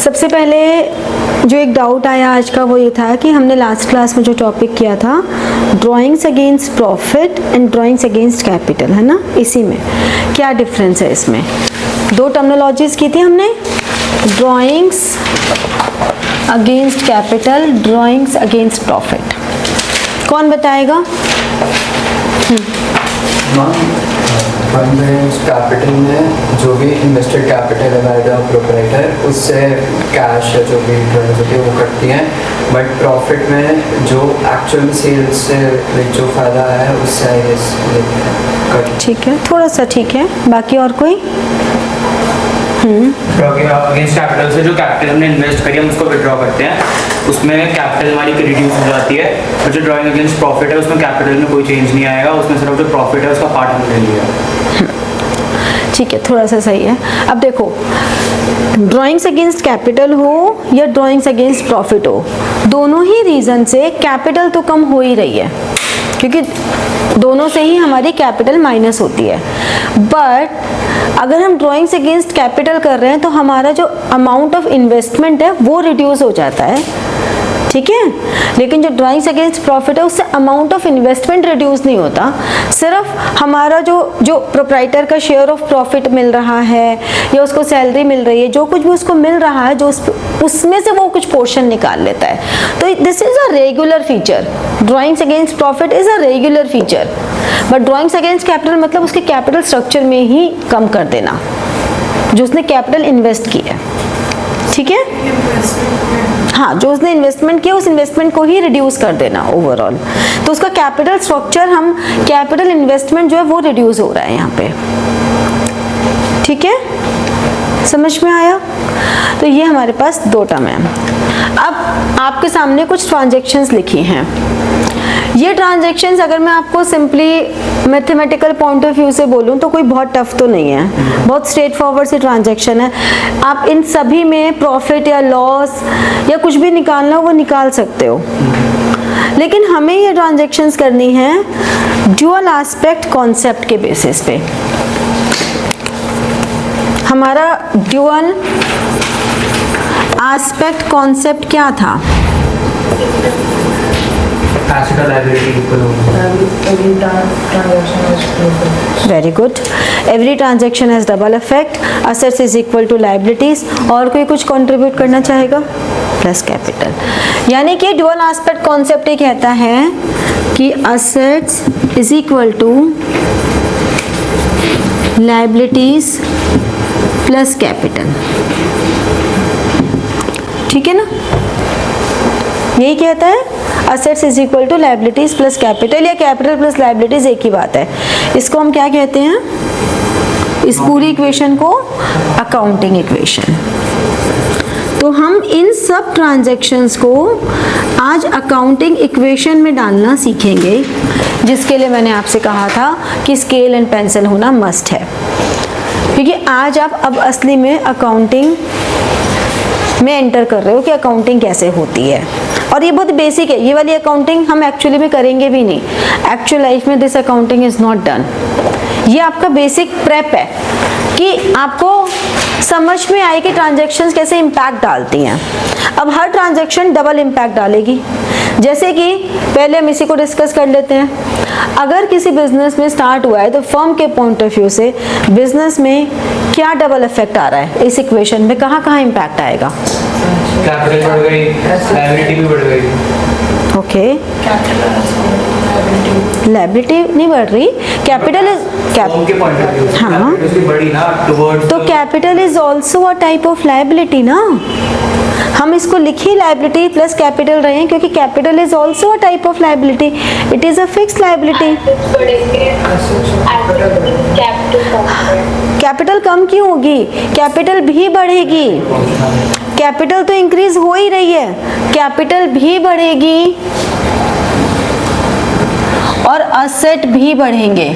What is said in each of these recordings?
सबसे पहले जो एक डाउट आया आज का वो ये था कि हमने लास्ट क्लास में जो टॉपिक किया था drawings against profit and drawings against capital, है ना, इसी में क्या डिफरेंस है। इसमें दो टर्मिनोलॉजीज की थी हमने, drawings against capital, drawings against profit. कौन बताएगा? फंड कैपिटल में जो भी इन्वेस्टेड कैपिटल है बाय द प्रोप्राइटर उससे कैश या जो भी रिटर्न्स होती है वो कटती हैं, बट प्रॉफिट में जो एक्चुअल सेल्स से जो फायदा है उससे आई गेस ठीक है, थोड़ा सा ठीक है। बाकी और कोई? अगेंस्ट कैपिटल से जो कैपिटल हमने इन्वेस्ट करी हम उसको विड्रॉ करते हैं, उसमें कैपिटल हमारी रिड्यूस हो जाती है। और जो ड्राइंग अगेंस्ट प्रॉफिट है उसमें कैपिटल में कोई चेंज नहीं आएगा, उसमें सिर्फ जो प्रॉफिट है उसका पार्ट हमने लिया। ठीक है, थोड़ा सा सही है। अब देखो, ड्राइंग्स अगेंस्ट कैपिटल हो या ड्राइंग्स अगेंस्ट प्रॉफिट हो, दोनों ही रीज़न से कैपिटल तो कम हो ही रही है, क्योंकि दोनों से ही हमारी कैपिटल माइनस होती है। बट अगर हम ड्राइंग्स अगेंस्ट कैपिटल कर रहे हैं तो हमारा जो अमाउंट ऑफ इन्वेस्टमेंट है वो रिड्यूस हो जाता है, ठीक है। लेकिन जो ड्राइंग्स अगेंस्ट प्रॉफिट है उससे अमाउंट ऑफ इन्वेस्टमेंट रिड्यूस नहीं होता, सिर्फ हमारा जो प्रोप्राइटर का शेयर ऑफ प्रॉफिट मिल रहा है या उसको सैलरी मिल रही है, जो कुछ भी उसको मिल रहा है, जो उसमें से वो कुछ पोर्शन निकाल लेता है। तो this is a regular feature, drawings against profit is a regular feature. But drawings against capital मतलब उसके कैपिटल स्ट्रक्चर में ही कम कर देना जो उसने कैपिटल इन्वेस्ट की है, ठीक है। हाँ, जो उसने इन्वेस्टमेंट किया उस इन्वेस्टमेंट को ही रिड्यूस कर देना ओवरऑल। तो उसका कैपिटल स्ट्रक्चर, हम कैपिटल इन्वेस्टमेंट जो है वो रिड्यूस हो रहा है यहाँ पे, ठीक है, समझ में आया। तो ये हमारे पास दो टर्म है। अब आपके सामने कुछ ट्रांजैक्शंस लिखी हैं। ये ट्रांजैक्शंस अगर मैं आपको simply mathematical point of view से बोलूँ तो कोई बहुत टफ तो नहीं है, बहुत स्ट्रेट फॉरवर्ड सी ट्रांजैक्शन है। आप इन सभी में प्रॉफिट या लॉस या कुछ भी निकालना हो वो निकाल सकते हो। लेकिन हमें ये ट्रांजैक्शंस करनी है ड्यूअल एस्पेक्ट कॉन्सेप्ट के बेसिस पे। हमारा ड्यूअल एस्पेक्ट कॉन्सेप्ट क्या था? Very good, every transaction has double effect, assets is equal to liabilities. और कोई कुछ कंट्रीब्यूट करना चाहेगा? Plus capital. यानी कि ड्यूअल एस्पेक्ट कॉन्सेप्ट ये कहता है कि assets is equal to liabilities plus capital, ठीक है ना। यही कहता है assets is equal to liabilities plus capital, या कैपिटल प्लस लायबिलिटीज एक ही बात है। इसको हम क्या कहते हैं? इस पूरी इक्वेशन को अकाउंटिंग इक्वेशन। तो हम इन सब ट्रांजैक्शंस को आज अकाउंटिंग इक्वेशन में डालना सीखेंगे, जिसके लिए मैंने आपसे कहा था कि स्केल एंड पेंसिल होना मस्ट है, क्योंकि आज आप अब असली में अकाउंटिंग में एंटर कर रहे हो कि अकाउंटिंग कैसे होती है। और ये बहुत बेसिक है, ये वाली अकाउंटिंग हम एक्चुअली में करेंगे भी नहीं। एक्चुअल लाइफ में this accounting is not done. ये आपका बेसिक प्रेप है कि आपको समझ में आए कि ट्रांजैक्शंस कैसे इम्पैक्ट डालती हैं। अब हर ट्रांजैक्शन डबल इम्पैक्ट डालेगी। जैसे कि पहले हम इसी को डिस्कस कर लेते हैं। अगर किसी बिजनेस में स्टार्ट हुआ है तो फर्म के पॉइंट ऑफ व्यू से बिजनेस में क्या डबल इफेक्ट आ रहा है इस इक्वेशन में, कहाँ कहाँ इम्पैक्ट आएगा? कैपिटल बढ़ गई, लायबिलिटी भी बढ़ गई। ओके, लायबिलिटी नहीं बढ़ रही, कैपिटल इज हाँ, तो capital is also a type of liability ना। हम इसको लिखी लायबिलिटी प्लस कैपिटल रहे हैं क्योंकि capital is also a type of liability, it is a fixed liability. Capital कम क्यों होगी? कैपिटल भी बढ़ेगी। कैपिटल तो इंक्रीज हो ही रही है, कैपिटल भी बढ़ेगी और असेट भी बढ़ेंगे।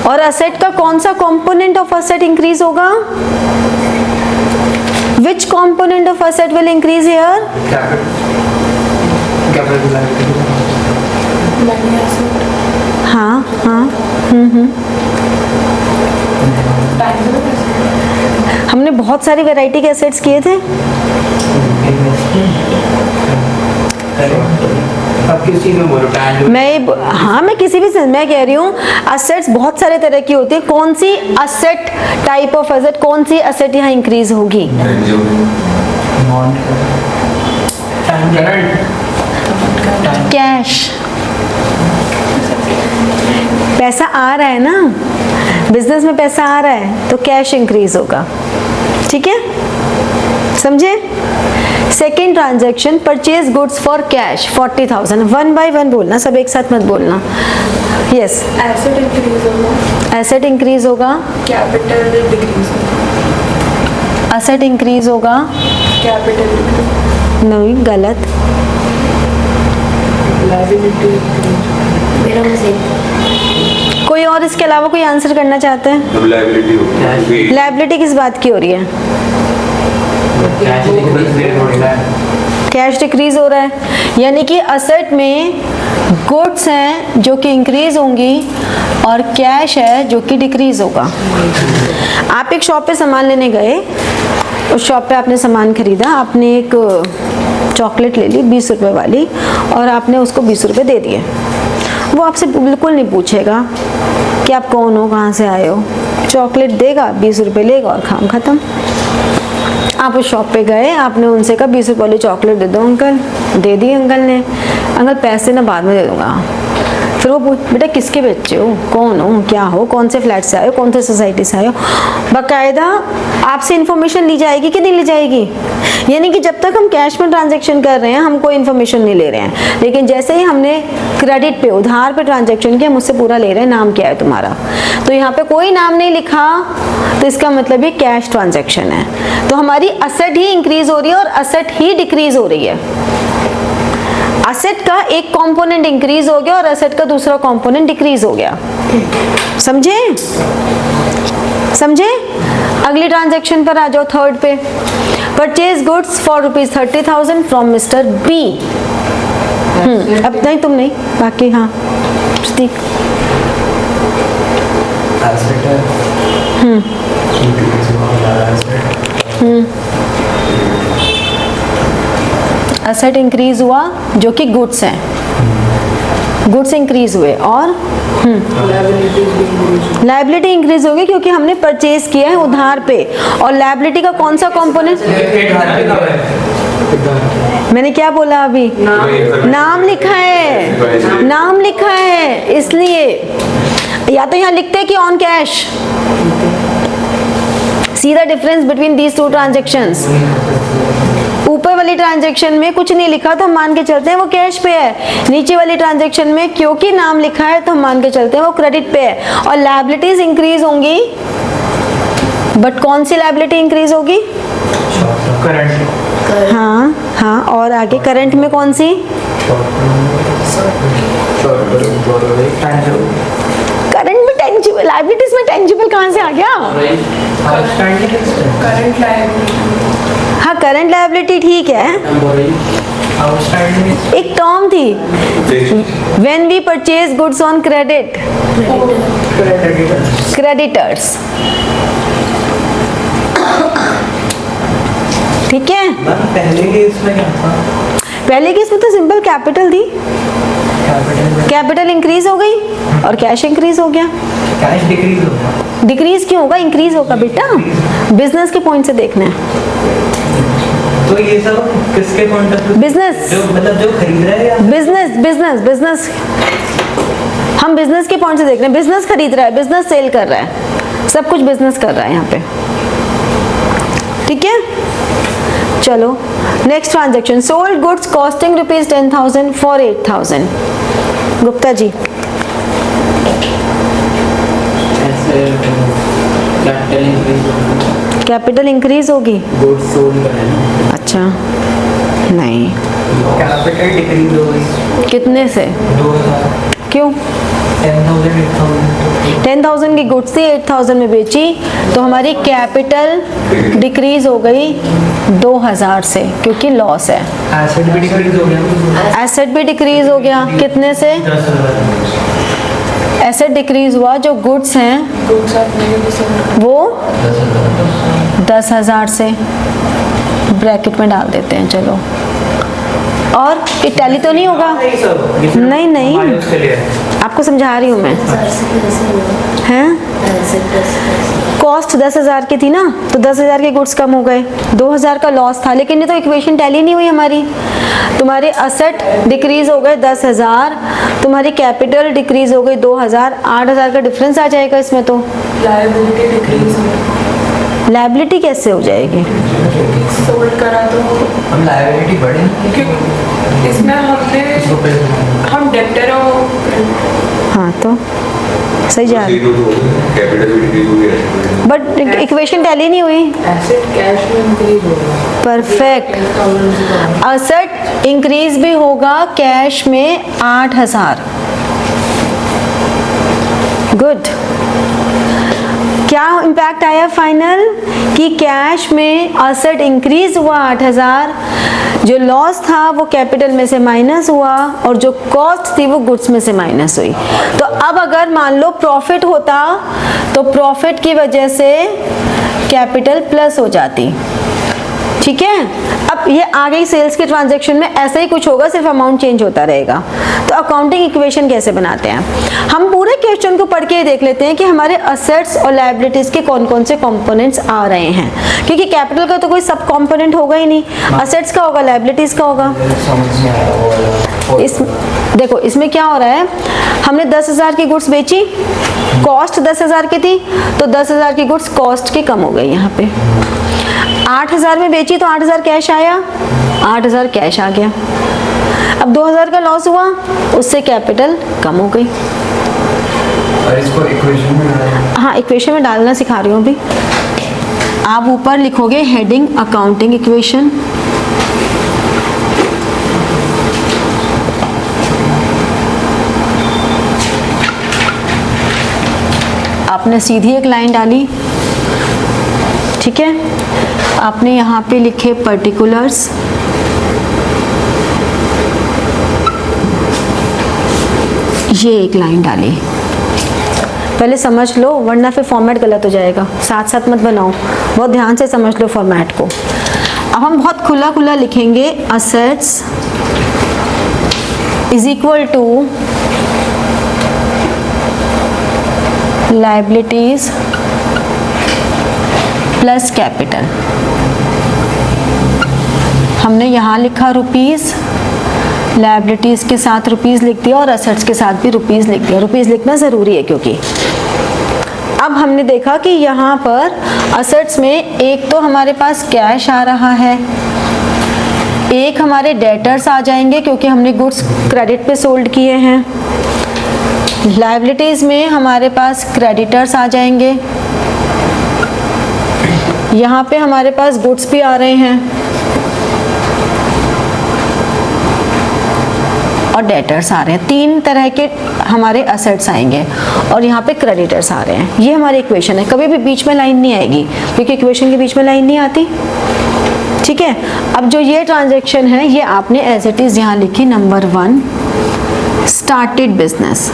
और असेट का कौन सा कंपोनेंट ऑफ असेट इंक्रीज होगा? Which component of asset will increase here? Capital. हाँ हाँ हमने बहुत सारी वैरायटी के एसेट्स किए थे। अब किस चीज़ में बोलो? मैं किसी भी सेंस में कह रही हूँ, असेट्स बहुत सारे तरह की होती है। कौन सी असेट, टाइप ऑफ एसेट, कौन सी असेट यहाँ इंक्रीज होगी? कैश। पैसा आ रहा है ना, बिजनेस में पैसा आ रहा है तो कैश इंक्रीज होगा। ठीक है, समझे? Second transaction, purchase goods for cash 40,000। 1 by 1 बोलना, सब एक साथ मत बोलना। यस, एसेट इंक्रीज होगा, एसेट इंक्रीज होगा, कैपिटल डिक्रीज होगा, असेट इंक्रीज होगा, कैपिटल डिक्रीज, नहीं, गलत। लायबिलिटी मेरा मज़े। कोई और इसके अलावा कोई आंसर करना चाहते हैं? लायबिलिटी होगी। लायबिलिटी किस बात की हो रही है? कैश डिक्रीज हो रहा है, यानी कि असेट में गुड्स हैं जो कि इंक्रीज होंगी और कैश है जो कि डिक्रीज होगा। आप एक शॉप पे सामान लेने गए, उस शॉप पे आपने सामान खरीदा, आपने एक चॉकलेट ले ली 20 रुपए वाली और आपने उसको 20 रुपए दे दिए। वो आपसे बिल्कुल नहीं पूछेगा कि आप कौन हो, कहाँ से आए हो। चॉकलेट देगा, 20 रुपए लेगा और काम खत्म। आप उस शॉप पे गए, आपने उनसे कहा 20 रुपए वाली चॉकलेट दे दो अंकल, दे दी अंकल ने। अंकल पैसे ना बाद में दे दूंगा। फिर वो पूछ, बेटा किसके बच्चे हो, कौन हो, क्या हो, कौन से फ्लैट से आए हो, कौन से सोसाइटी से आए हो। बाकायदा आपसे इन्फॉर्मेशन ली जाएगी कि नहीं ली जाएगी? यानी कि जब तक हम कैश में ट्रांजैक्शन कर रहे हैं हम कोई इन्फॉर्मेशन नहीं ले रहे हैं, लेकिन जैसे ही हमने क्रेडिट पे, उधार पे ट्रांजैक्शन किया, मुझसे पूरा ले रहे हैं, नाम क्या है तुम्हारा। तो यहाँ पे कोई नाम नहीं लिखा तो इसका मतलब ये कैश ट्रांजैक्शन है। तो हमारी असेट ही इंक्रीज हो रही है और असेट ही डिक्रीज हो रही है। असेट का एक कंपोनेंट इंक्रीज हो गया और असेट का दूसरा कंपोनेंट डिक्रीज हो गया। समझे? समझे? अगली ट्रांजैक्शन पर आ जाओ, थर्ड पे। Purchase goods for ₹30,000 from mister B. अब नहीं, तुम नहीं, बाकी हाँ प्रतीक। एसेट है, इंक्रीज हुआ हमारा एसेट। असेट इंक्रीज हुआ जो कि गुड्स हैं, गुड्स इंक्रीज हुए और लायबिलिटी इंक्रीज होगी क्योंकि हमने परचेज किया है उधार पे। और लायबिलिटी का कौन सा कंपोनेंट? मैंने क्या बोला अभी? नाम लिखा है, नाम लिखा है, इसलिए या तो यहाँ लिखते हैं कि on cash. See the difference between these two transactions. ऊपर वाली ट्रांजैक्शन में कुछ नहीं लिखा तो हम मान के चलते हैं वो कैश पे है। नीचे वाली ट्रांजैक्शन में क्योंकि नाम लिखा है तो हम मान के चलते हैं वो क्रेडिट पे है। और लायबिलिटीज इंक्रीज होंगी, बट कौन सी लायबिलिटी इंक्रीज होगी? करंट। हाँ हाँ, और आगे करंट में कौन सी? करंट में टेंजिबल, लायबिलिटीज में टेंजिबल कहाँ से आ गया? Current liability. हाँ, करंट लायबिलिटी ठीक है, एक टर्म थी, when we purchase goods on credit, creditors. ठीक है, पहले केस में क्या था? पहले केस में तो सिंपल कैपिटल थी, कैपिटल इंक्रीज हो गई और कैश इंक्रीज हो गया। कैश डिक्रीज होगा। डिक्रीज क्यों होगा? इंक्रीज होगा बेटा, बिजनेस के पॉइंट से देखना है। तो ये सब किसके पॉइंट ऑफ व्यू? बिजनेस, जो मतलब जो खरीद रहा है या बिजनेस, बिजनेस, बिजनेस, हम बिजनेस के पॉइंट से देख रहे हैं। बिजनेस खरीद रहा है, बिजनेस सेल कर रहा है, सब कुछ बिजनेस कर रहा है यहाँ पे। ठीक है, चलो next transaction, sold goods costing ₹10,000 for 8,000। Gupta ji, capital increase होगी। गुड्स सोल्ड करें। अच्छा, नहीं, कैपिटल डिक्रीज हो गई कितने से? 2000। क्यों? 10,000 8,000। 10,000 की गुड्स थी, 8,000 में बेची तो हमारी कैपिटल डिक्रीज हो गई 2,000 से, क्योंकि लॉस है। एसेट भी डिक्रीज हो गया। एसेट भी डिक्रीज हो गया, कितने से? एसेट डिक्रीज हुआ, जो गुड्स हैं गुड्स आपने भी समझा। वो 10,000 से ब्रैकेट में डाल देते हैं। चलो, और ये टैली तो नहीं होगा? नहीं सर, ये सिर्फ नहीं, नहीं। हमारे उसके लिए है। आपको समझा रही हूँ मैं। हैं? कॉस्ट 10,000 की थी ना, तो 10,000 के गुड्स कम हो गए, 2,000 का लॉस था, लेकिन ये तो इक्वेशन टैली नहीं हुई हमारी। तुम्हारे असेट डिक्रीज हो गए 10,000, तुम्हारी कैपिटल डिक्रीज हो गई 2,000, 8,000 का डिफरेंस आ जाएगा इसमें। तो लायबिलिटी डिक्रीज हुई, लायबिलिटी कैसे हो जाएगी? सोल्ड करा तो हम लायबिलिटी बढ़े क्योंकि इसमें हम डेप्टरों। हाँ, तो सही जा रही, कैपिटल भी डिक्रीज हो गया। बट इक्वेशन टैली नहीं हुई। एसेट कैश में इंक्रीज होगा। परफेक्ट। असेट इंक्रीज भी होगा कैश में 8,000। गुड। क्या इम्पैक्ट आया फाइनल कि कैश में असेट इंक्रीज हुआ 8,000, जो लॉस था वो कैपिटल में से माइनस हुआ, और जो कॉस्ट थी वो गुड्स में से माइनस हुई। तो अब अगर मान लो प्रॉफिट होता तो प्रॉफिट की वजह से कैपिटल प्लस हो जाती। ठीक है, अब ये आ गई सेल्स के ट्रांजैक्शन में ऐसा ही कुछ होगा, सिर्फ अमाउंट चेंज होता रहेगा। तो अकाउंटिंग इक्वेशन कैसे बनाते हैं? हम पूरे क्वेश्चन को पढ़ के देख लेते हैं कि हमारे असेट्स और लायबिलिटीज के कौन कौन से कंपोनेंट्स आ रहे हैं, क्योंकि कैपिटल का तो कोई सब कंपोनेंट होगा ही नहीं। असेट्स का होगा, लायबिलिटीज का होगा। समझ नहीं आ रहा वो इस देखो, इसमें क्या हो रहा है, हमने 10,000 की गुड्स बेची, कॉस्ट 10,000 की थी, तो 10,000 की गुड्स कॉस्ट की कम हो गई। यहाँ पे 8,000 में बेची तो 8,000 कैश आया, 8,000 कैश आ गया। अब 2,000 का लॉस हुआ, उससे कैपिटल कम हो गई। और इसको इक्वेशन में डालना। हाँ, इक्वेशन में डालना सिखा रही हूँ अभी। आप ऊपर लिखोगे हेडिंग अकाउंटिंग इक्वेशन, आपने सीधी एक लाइन डाली। ठीक है, आपने यहाँ पे लिखे पर्टिकुलर्स, ये एक लाइन डाली। पहले समझ लो, वरना फिर फॉर्मेट गलत हो जाएगा। साथ साथ मत बनाओ, बहुत ध्यान से समझ लो फॉर्मेट को। अब हम बहुत खुला खुला लिखेंगे, assets is equal to liabilities plus capital. हमने यहाँ लिखा रुपीस, लायबिलिटीज के साथ रुपीस लिख दिया और असेट्स के साथ भी रुपीस लिख दिया। रुपीस लिखना ज़रूरी है क्योंकि अब हमने देखा कि यहाँ पर असेट्स में एक तो हमारे पास कैश आ रहा है, एक हमारे डेटर्स आ जाएंगे क्योंकि हमने गुड्स क्रेडिट पे सोल्ड किए हैं। लायबिलिटीज में हमारे पास क्रेडिटर्स आ जाएंगे, यहाँ पे हमारे पास गुड्स भी आ रहे हैं और डेटर्स आ रहे हैं। तीन तरह के हमारे असेट्स आएंगे और यहाँ पे क्रेडिटर्स आ रहे हैं। ये हमारी इक्वेशन है। कभी भी बीच में लाइन नहीं आएगी क्योंकि इक्वेशन के बीच में लाइन नहीं आती। ठीक है, अब जो ये ट्रांजैक्शन है ये आपने एज इट इज यहाँ लिखी, नंबर 1 स्टार्टेड बिजनेस।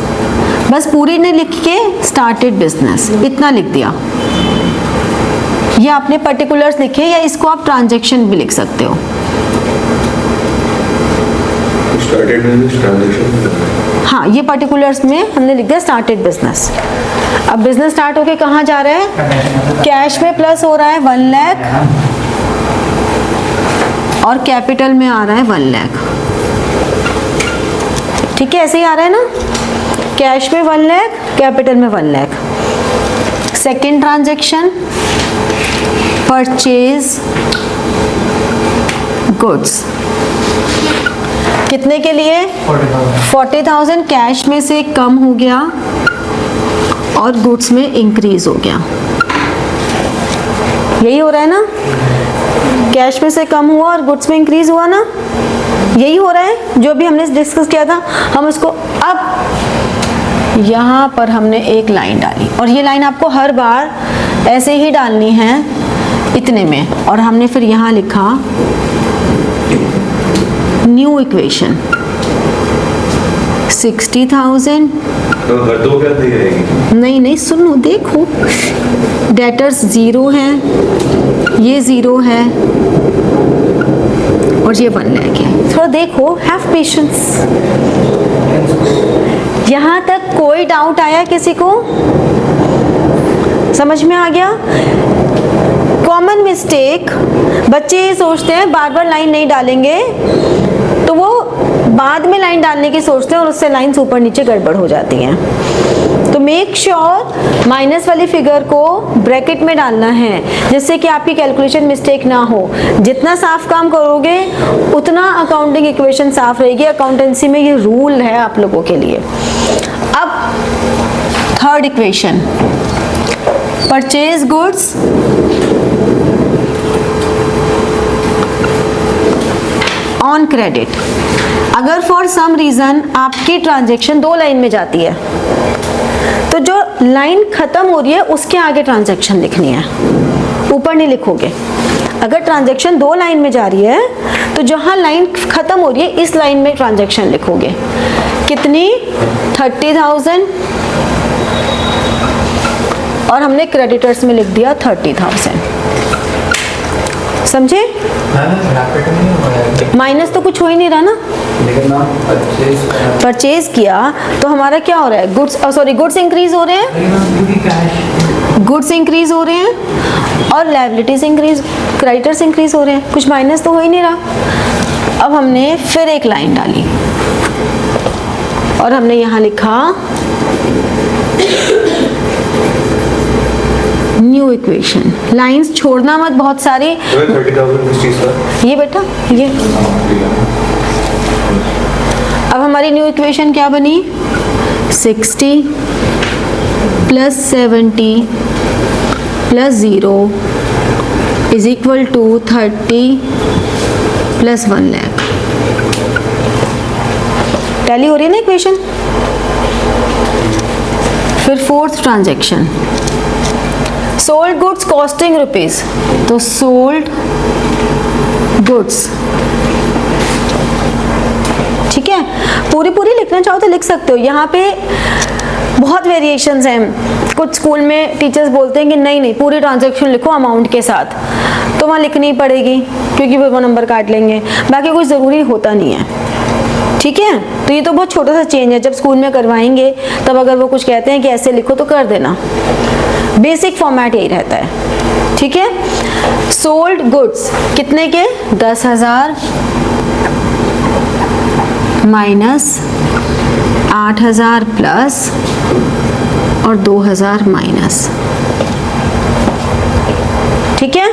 बस पूरी ने लिख के स्टार्टेड बिजनेस इतना लिख दिया। ये आपने पर्टिकुलर्स लिखे या इसको आप ट्रांजैक्शन भी लिख सकते हो। Started business transaction. हाँ, ये पर्टिकुलर्स में हमने लिख दिया स्टार्टेड बिजनेस। अब बिजनेस स्टार्ट होके कहाँ जा रहा है? कैश में प्लस हो रहा है 1 लाख और कैपिटल में आ रहा है 1 लाख। ठीक है, ऐसे ही आ रहा है ना, कैश में 1 लाख, कैपिटल में 1 lakh. Second transaction, purchase goods, कितने के लिए? 40,000 कैश में से कम हो गया और गुड्स में इंक्रीज हो गया। यही हो रहा है ना, कैश में से कम हुआ और गुड्स में इंक्रीज हुआ ना, यही हो रहा है जो भी हमने डिस्कस किया था। हम उसको अब यहाँ पर हमने एक लाइन डाली और ये लाइन आपको हर बार ऐसे ही डालनी है इतने में, और हमने फिर यहाँ लिखा न्यू इक्वेशन 60,000 तो हर दो क्या नहीं रहेगी? नहीं सुनो, देखो डेटर्स 0 है, ये 0 है और ये 1 लाख है। थोड़ा देखो, हैव पेशेंस। यहाँ तक कोई डाउट आया किसी को? समझ में आ गया? कॉमन मिस्टेक, बच्चे ये सोचते हैं बार बार लाइन नहीं डालेंगे तो वो बाद में लाइन डालने की सोचते हैं और उससे लाइन्स ऊपर नीचे गड़बड़ हो जाती हैं। तो मेक श्योर माइनस वाली फिगर को ब्रैकेट में डालना है जिससे कि आपकी कैलकुलेशन मिस्टेक ना हो। जितना साफ काम करोगे उतना अकाउंटिंग इक्वेशन साफ रहेगी। अकाउंटेंसी में ये रूल है आप लोगों के लिए। अब third equation, purchase goods on credit. अगर फॉर सम रीजन आपकी ट्रांजैक्शन 2 लाइन में जाती है तो जो लाइन खत्म हो रही है उसके आगे ट्रांजैक्शन लिखनी है, ऊपर नहीं लिखोगे। अगर ट्रांजैक्शन 2 लाइन में जा रही है तो जहां लाइन खत्म हो रही है इस लाइन में ट्रांजैक्शन लिखोगे। कितनी? 30,000 और हमने क्रेडिटर्स में लिख दिया 30,000। समझे? माइनस तो कुछ हो ही नहीं रहा ना, लेकिन आप परचेज किया तो हमारा क्या हो रहा है? गुड्स इंक्रीज हो रहे हैं, गुड्स इंक्रीज हो रहे हैं और लायबिलिटीज इंक्रीज, क्रेडिटर्स इंक्रीज हो रहे हैं, कुछ माइनस तो हो ही नहीं रहा। अब हमने फिर एक लाइन डाली और हमने यहाँ लिखा न्यू इक्वेशन। लाइंस छोड़ना मत बहुत सारी। 30,000 किस चीज का? ये बेटा ये। अब हमारी न्यू इक्वेशन क्या बनी? 60 plus 70 plus 0 is equal to 30 plus 1 lakh. Tally हो रही है ना इक्वेशन? फिर fourth transaction, sold goods costing rupees, तो सोल्ड गुड्स, ठीक है। पूरी लिखना चाहो तो लिख सकते हो। यहाँ पे बहुत वेरिएशंस हैं। कुछ स्कूल में टीचर्स बोलते हैं कि नहीं पूरी ट्रांजैक्शन लिखो अमाउंट के साथ, तो वहाँ लिखनी पड़ेगी क्योंकि वो नंबर काट लेंगे। बाकी कुछ ज़रूरी होता नहीं है, ठीक है। तो ये तो बहुत छोटा सा चेंज है, जब स्कूल में करवाएंगे तब अगर वो कुछ कहते हैं कि ऐसे लिखो तो कर देना। बेसिक फॉर्मेट यही रहता है, ठीक है। सोल्ड गुड्स कितने के? 10,000 माइनस 8,000 प्लस और 2,000 माइनस, ठीक है।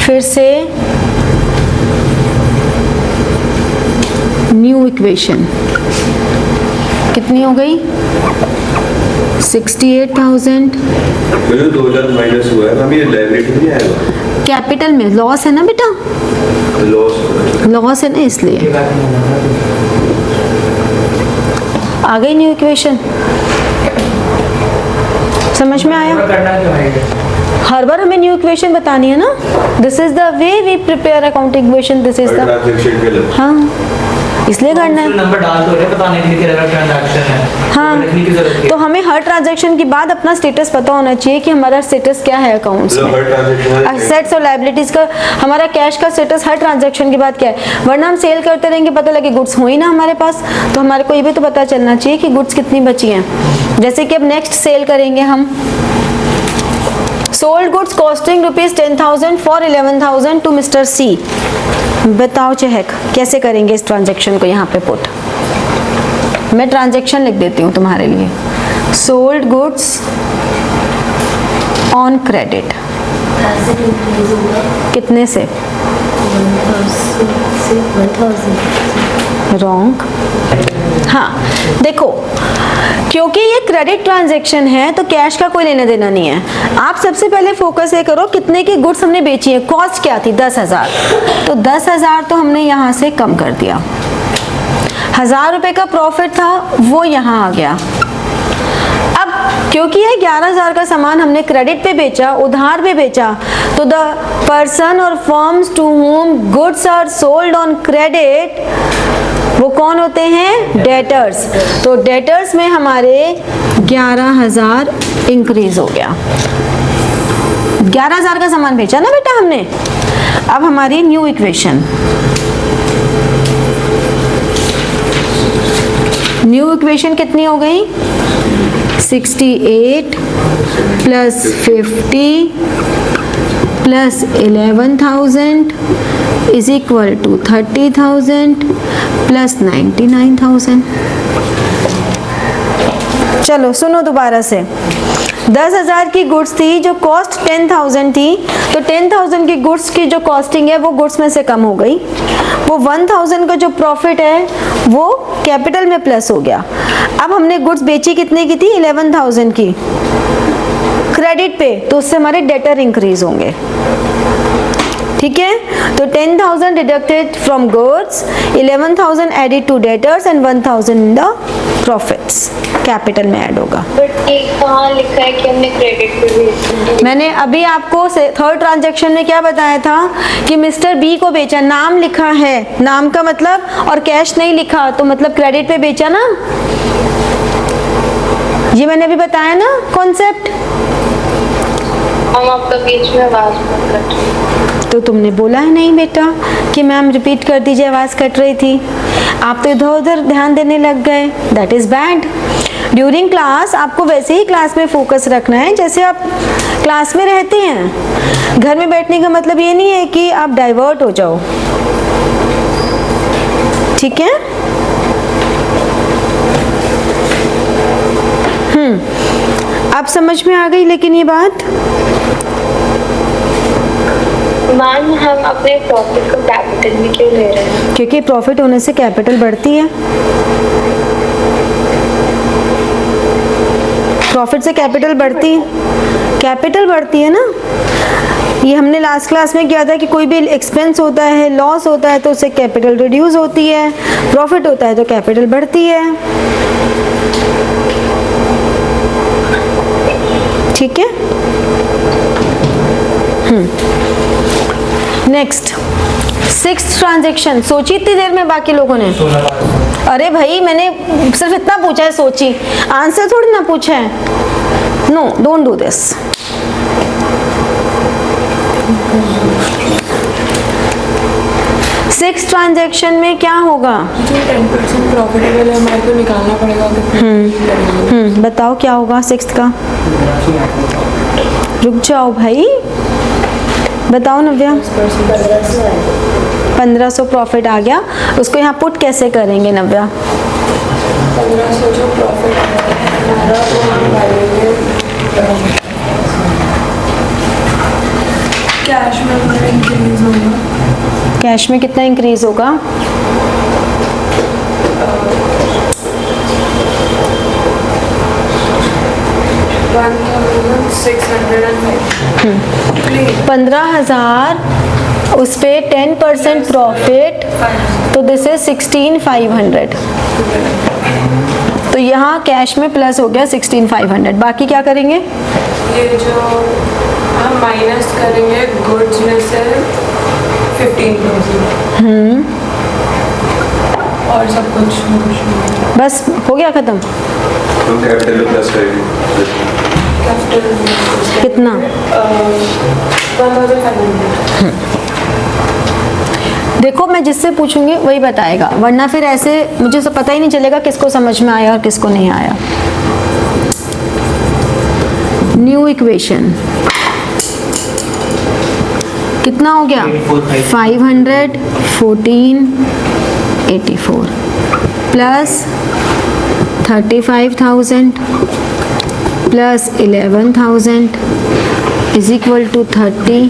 फिर से न्यू इक्वेशन कितनी हो गई? 68,000। 2,000 माइनस हुआ है, अभी ये लायबिलिटी नहीं आएगा। कैपिटल में लॉस है ना बेटा, लॉस है ना, इसलिए आ गई न्यू इक्वेशन। समझ में आया? करना क्यों है? हर बार हमें न्यू इक्वेशन बतानी है ना। This is the way we prepare accounting equation. This is the, transaction के लिए हाँ इसलिए करना है। नंबर डाल दो रे, बताने के लिए कि अगर ट्रांजैक्शन है हाँ, लिखने की जरूरत है। तो हमें हर ट्रांजैक्शन के बाद अपना स्टेटस पता होना चाहिए कि हमारा स्टेटस क्या है अकाउंट्स में। हर ट्रांजैक्शन असेट्स और लायबिलिटीज का, हमारा कैश का स्टेटस हर ट्रांजैक्शन के बाद क्या है। वरना हम सेल करते रहेंगे, पता लगे गुड्स हो ही ना हमारे पास, तो हमारे को ये भी तो पता चलना चाहिए कि गुड्स कितनी बची हैं। जैसे कि अब नेक्स्ट सेल करेंगे हम, sold goods costing rupees 10,000 for 11,000 to mister C. बताओ चेहक कैसे करेंगे इस ट्रांजैक्शन को यहाँ पे पुट। मैं ट्रांजैक्शन लिख देती हूँ तुम्हारे लिए। सोल्ड गुड्स ऑन क्रेडिट कितने से? रॉन्ग। हाँ देखो, क्योंकि ये क्रेडिट ट्रांजैक्शन है तो कैश का कोई लेना देना नहीं है। आप सबसे पहले फोकस ये करो कितने की गुड्स हमने बेची है। कॉस्ट क्या थी? 10,000, तो 10,000 तो हमने यहाँ से कम कर दिया। 1,000 रुपए का प्रॉफिट था वो यहाँ आ गया। अब क्योंकि ये 11,000 का सामान हमने क्रेडिट पे बेचा, उधार पे बेचा, तो the person or firms to whom goods are sold on credit वो कौन होते हैं? डेटर्स। तो डेटर्स में हमारे 11,000 इंक्रीज हो गया। 11,000 का सामान बेचा ना बेटा हमने। अब हमारी न्यू इक्वेशन, न्यू इक्वेशन कितनी हो गई? 68 plus 50 plus 11,000 is equal to 30,000 plus 99,000। चलो सुनो दोबारा से। 10,000 की गुड्स थी जो कॉस्ट 10,000 थी, तो 10,000 की गुड्स की जो कॉस्टिंग है वो गुड्स में से कम हो गई। वो 1,000 का जो प्रॉफिट है वो कैपिटल में प्लस हो गया। अब हमने गुड्स बेची कितने की थी? 11,000 की क्रेडिट पे, तो उससे हमारे डेटर इंक्रीज होंगे। ठीक है, तो 10,000 deducted from goods, 11,000 added to debtors and 1,000 in the profits, capital में ऐड होगा। बट एक कहाँ लिखा है कि हमने क्रेडिट पे बेचा? मैंने अभी आपको थर्ड ट्रांजैक्शन में क्या बताया था कि मिस्टर बी को बेचा, नाम लिखा है, नाम का मतलब, और कैश नहीं लिखा तो मतलब क्रेडिट पे बेचा ना। ये मैंने अभी बताया ना कॉन्सेप्ट। हम आपका बीच में आवाज मत कट रही। तो तुमने बोला है नहीं बेटा कि मैम रिपीट कर दीजिए, आवाज़ कट रही थी। आप तो इधर उधर ध्यान देने लग गए, that is bad. During class आपको वैसे ही क्लास में फोकस रखना है जैसे आप क्लास में रहते हैं। घर में बैठने का मतलब ये नहीं है कि आप डाइवर्ट हो जाओ। ठीक है? अब समझ में आ गई लेकिन ये बात? मैम हम अपने प्रॉफिट को कैपिटल में क्यों ले रहे हैं? क्योंकि प्रॉफिट होने से कैपिटल बढ़ती है। प्रॉफिट से कैपिटल बढ़ती है, कैपिटल बढ़ती है ना। ये हमने लास्ट क्लास में किया था कि कोई भी एक्सपेंस होता है, लॉस होता है तो उससे कैपिटल रिड्यूस होती है, प्रॉफिट होता है तो कैपिटल बढ़ती है। ठीक है? Next, sixth transaction. सोची इतनी देर में बाकी लोगों ने? अरे भाई मैंने सिर्फ इतना पूछा है, सोची, आंसर थोड़ी ना पूछा है। No, don't do this. Sixth transaction में क्या होगा? जो 10% प्रॉफिटेबल है हमारे को निकालना पड़ेगा। बताओ क्या होगा सिक्स्थ का? रुक जाओ भाई, बताओ नव्या। 1500 प्रॉफिट आ गया, उसको यहाँ पुट कैसे करेंगे नव्या? 1500 जो प्रॉफिट है हमारा वो हम डालेंगे कैश में, हमारा इंक्रीज होगा। कैश में कितना इंक्रीज होगा? 15,000 उस पे 10% प्रॉफिट, तो दिस इज 16,500। तो यहाँ कैश में प्लस हो गया 16,500। बाकी क्या करेंगे? ये जो हम माइनस करेंगे गुड्स में से 15,000 और सब कुछ बस हो गया खत्म। तो कैपिटल में प्लस करेंगे कैपिटल कितना? 1,500। देखो मैं जिससे पूछूंगी वही बताएगा, वरना फिर ऐसे मुझे तो पता ही नहीं चलेगा किसको समझ में आया और किसको नहीं आया। न्यू इक्वेशन कितना हो गया? 500 1484 plus 35,000 plus 11,000 is equal to 30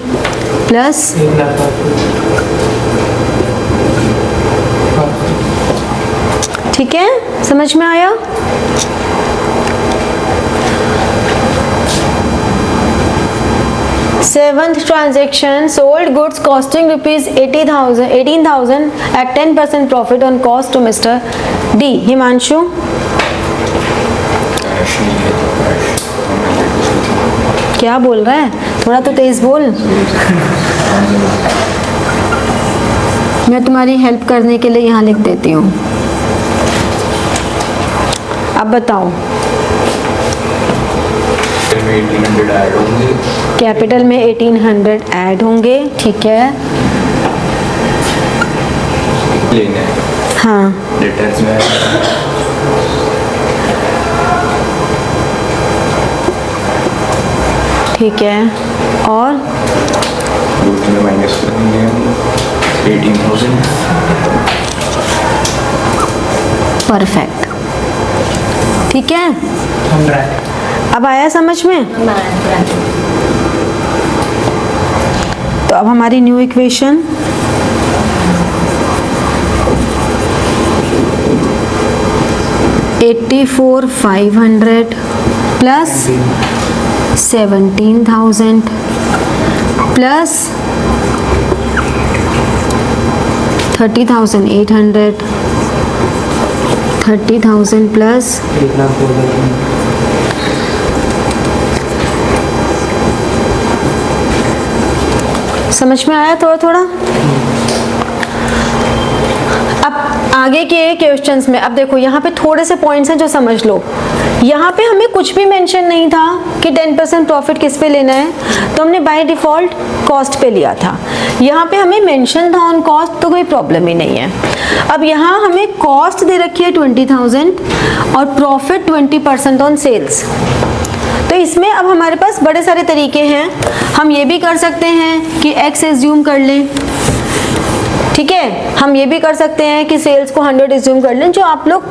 plus ठीक है, समझ में आया? Seventh transaction, sold goods costing rupees 18,000 at 10% profit on cost to Mr. D. Himanshu, क्या बोल रहा है? थोड़ा तो तेज बोल। मैं तुम्हारी हेल्प करने के लिए यहाँ लिख देती हूँ। अब बताओ, 1800 ऐड होंगे, कैपिटल में 1800 ऐड होंगे, ठीक है। लेने हैं हाँ, रिटर्न्स में ठीक है। और दूसरे में माइनस करेंगे 18,000। परफेक्ट, ठीक है। हम रहे अब आया समझ में? तो अब हमारी new equation $84,500 plus 17,000 plus 30,800, 30,000 plus समझ में आया थोड़ा थोड़ा? अब आगे के क्वेश्चंस में, अब देखो यहाँ पे थोड़े से पॉइंट्स हैं जो समझ लो। यहाँ पे हमें कुछ भी मेंशन नहीं था कि 10% प्रॉफिट किस पे लेना है, तो हमने बाय डिफॉल्ट कॉस्ट पे लिया था। यहाँ पे हमें मेंशन था ऑन कॉस्ट, तो कोई प्रॉब्लम ही नहीं है। अब यहाँ हमें कॉस्ट दे रखी है 20,000 और प्रॉफिट 20% ऑन सेल्स। तो इसमें अब हमारे पास बड़े सारे तरीके हैं। हम ये भी कर सकते हैं कि x एज्यूम कर लें, ठीक है। हम ये भी कर सकते हैं कि सेल्स को 100 एज्यूम कर लें, जो आप लोग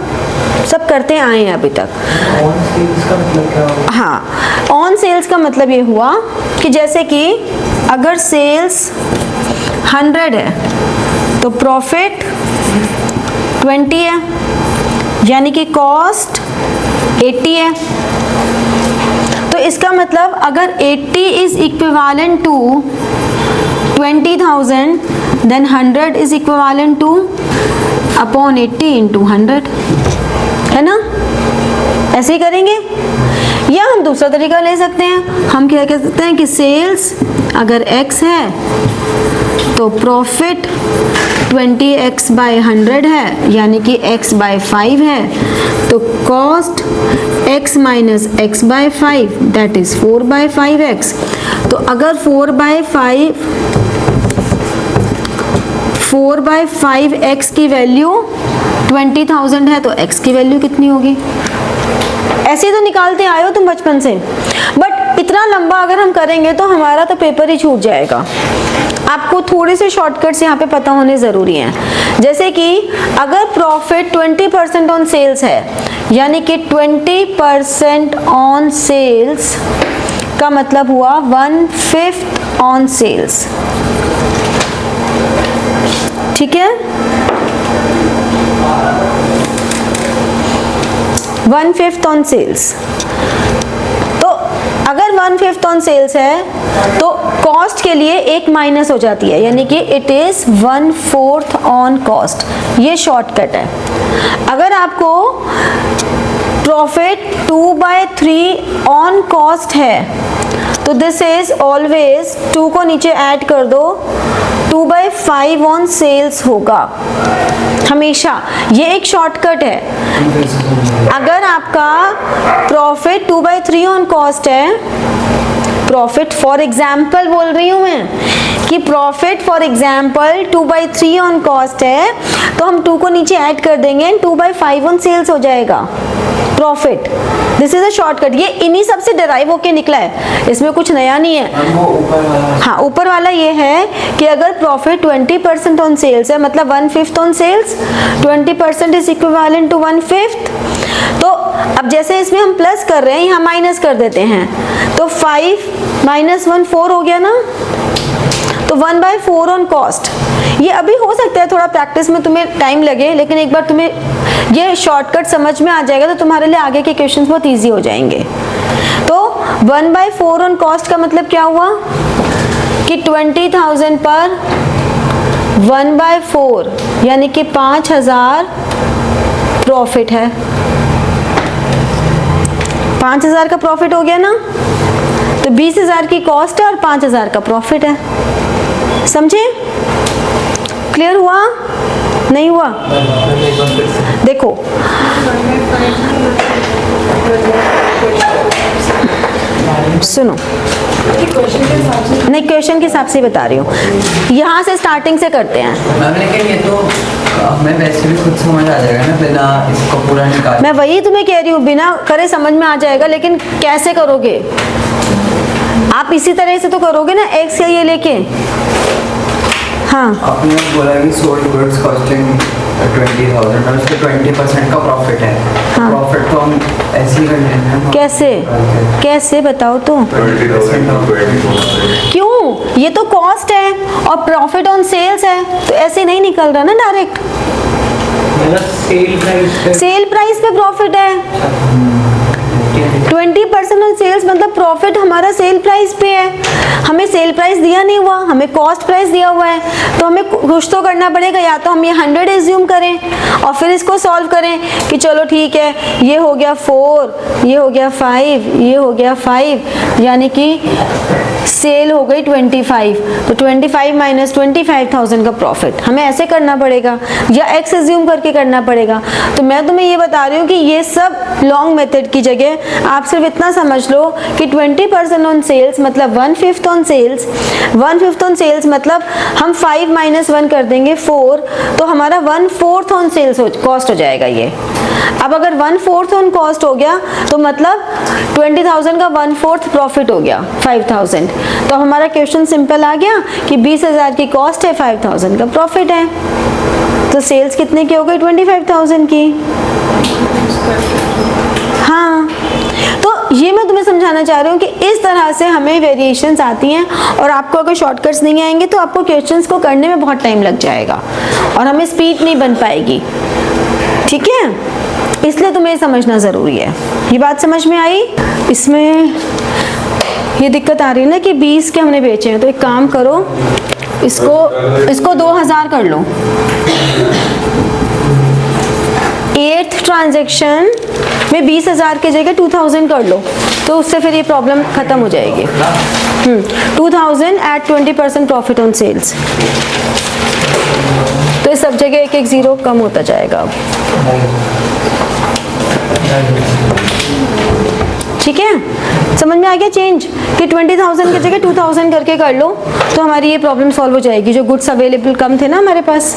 सब करते आए हैं अभी तक। ऑन सेल्स का मतलब क्या होगा? हाँ, ऑन सेल्स का मतलब ये हुआ कि जैसे कि अगर सेल्स 100 है तो प्रॉफिट 20 है, यानी कि कॉस्ट 80 है। तो इसका मतलब अगर 80 is equivalent to 20,000, then 100 is equivalent to upon 80 into 100, है ना? ऐसे ही करेंगे। या हम दूसरा तरीका ले सकते हैं। हम क्या कह सकते हैं कि सेल्स अगर x है तो प्रॉफिट 20x बाय 100 है, यानी कि x बाय 5 है। तो cost x minus x by 5 that is 4 by 5x। तो अगर 4 बाय 5x की वैल्यू 20,000 है तो x की वैल्यू कितनी होगी? ऐसे ही तो निकालते आए हो तुम बचपन से, बट इतना लंबा अगर हम करेंगे तो हमारा तो पेपर ही छूट जाएगा। आपको थोड़े से शॉर्टकट्स यहाँ पे पता होने ज़रूरी हैं। जैसे कि अगर प्रॉफिट 20% ऑन सेल्स है, यानी कि 20% ऑन सेल्स का मतलब हुआ 1/5 ऑन सेल्स, ठीक है। 1/5 ऑन सेल्स। तो अगर 1/5 ऑन सेल्स है तो कॉस्ट के लिए एक माइनस हो जाती है, यानी कि इट इज 1/4 ऑन कॉस्ट। ये शॉर्टकट है। अगर आपको प्रॉफिट 2/3 ऑन कॉस्ट है तो दिस इज ऑलवेज 2 को नीचे ऐड कर दो, 2/5 ऑन सेल्स होगा हमेशा। ये एक शॉर्टकट है। अगर आपका प्रॉफिट 2/3 ऑन कॉस्ट है, प्रॉफिट फॉर एग्जाम्पल बोल रही हूं मैं कि profit for example 2/3 on cost है, तो हम 2 को नीचे ऐड कर देंगे एंड 2/5 ऑन सेल्स हो जाएगा profit. This is a shortcut. ये इन्हीं सब से डिराइव होके निकला है, इसमें कुछ नया नहीं है। वो ऊपर वाला हाँ, ऊपर वाला ये है कि अगर प्रॉफिट 20% ऑन सेल्स है, मतलब 1/5 on sales, 20% is equivalent to 1/5। तो अब जैसे इसमें हम प्लस कर रहे हैं, यहाँ माइनस कर देते हैं, तो 5 - 1 4 हो गया ना। तो 1/4 ऑन कॉस्ट। ये अभी हो सकता है थोड़ा प्रैक्टिस में तुम्हें टाइम लगे, लेकिन एक बार तुम्हें ये शॉर्टकट समझ में आ जाएगा तो तुम्हारे लिए आगे के क्वेश्चंस बहुत इजी हो जाएंगे। तो 1/4 ऑन कॉस्ट का मतलब क्या हुआ कि 20,000 पर 1/4 यानी कि 5,000 प्रॉफिट है। 5,000 का प्रॉफिट हो गया ना, तो 20,000 की कॉस्ट है और 5,000 का प्रॉफिट है। समझे? क्लियर हुआ? नहीं हुआ? देखो सुनो, क्वेश्चन के हिसाब से नहीं क्वेश्चन के हिसाब से ही बता रही हूँ, यहाँ से स्टार्टिंग से करते हैं। मैम लेकिन ये तो हमें वैसे भी खुद समझ आ जाएगा ना, बिना इसको पूरा निकाल। मैं वही तुम्हें कह रही हूँ, बिना करे समझ में आ जाएगा, लेकिन कैसे करोगे आप? इसी तरह से तो करोगे ना, एक्स या ये लेके। हाँ आपने बोला कि सोल्ड गुड्स कॉस्टिंग 20,000 और उसके 20% का प्रॉफिट है। हाँ। प्रॉफिट तो हम ऐसे ही कर लेंगे ना। कैसे, कैसे बताओ तो? 20,000 क्यों? ये तो कॉस्ट है और प्रॉफिट ऑन सेल्स है, तो ऐसे नहीं निकल रहा ना डायरेक्ट। सेल प्राइस पे प्रॉफिट है, 20% ऑन सेल्स मतलब प्रॉफिट हमारा सेल प्राइस पे है। हमें सेल प्राइस दिया नहीं हुआ, हमें कॉस्ट प्राइस दिया हुआ है, तो हमें कुछ तो करना पड़ेगा। या तो हम ये 100 एज्यूम करें और फिर इसको सॉल्व करें कि चलो ठीक है, ये हो गया 4, ये हो गया 5, ये हो गया 5, यानी कि सेल हो गई 25, तो 25 माइनस 25,000 का प्रॉफिट हमें ऐसे करना पड़ेगा, या एक्स एज्यूम करके करना पड़ेगा। तो मैं तुम्हें ये बता रही हूँ कि ये सब लॉन्ग मेथड की जगह आप सिर्फ इतना समझ लो कि 20% ऑन सेल्स मतलब 1/5 ऑन सेल्स, 1/5 ऑन सेल्स मतलब हम 5 माइनस 1 कर देंगे 4, तो हमारा 1/4 ऑन सेल्स कॉस्ट हो जाएगा ये। अब अगर 1/4 ऑन कॉस्ट हो गया तो मतलब 20,000 का 1/4 प्रॉफिट हो गया 5,000। तो हमारा क्वेश्चन सिंपल आ गया कि 20,000 की कॉस्ट है, 5,000 का प्रॉफिट है, तो सेल्स कितने की हो गई? 25,000 की। हाँ, तो ये मैं तुम्हें समझाना चाह रही हूँ कि इस तरह से हमें वेरिएशंस आती हैं, और आपको अगर शॉर्टकट्स नहीं आएंगे तो आपको क्वेश्चंस को करने में बहुत टाइम लग जाएगा और हमें स्पीड नहीं बन पाएगी, ठीक है? इसलिए तुम्हें समझना ज़रूरी है। ये बात समझ में आई? इसमें ये दिक्कत आ रही है ना कि 20 के हमने बेचे हैं, तो एक काम करो, इसको 2000 कर लो। 8th ट्रांजैक्शन में 20,000 की जगह 2000 कर लो, तो उससे फिर ये प्रॉब्लम खत्म हो जाएगी। 2000 एट 20% प्रॉफिट ऑन सेल्स, तो इस सब जगह एक 0 कम होता जाएगा अब, ठीक है? समझ में आ गया चेंज कि 20,000 की जगह 2000 करके कर लो, तो हमारी ये प्रॉब्लम सॉल्व हो जाएगी। जो गुड्स अवेलेबल कम थे ना हमारे पास,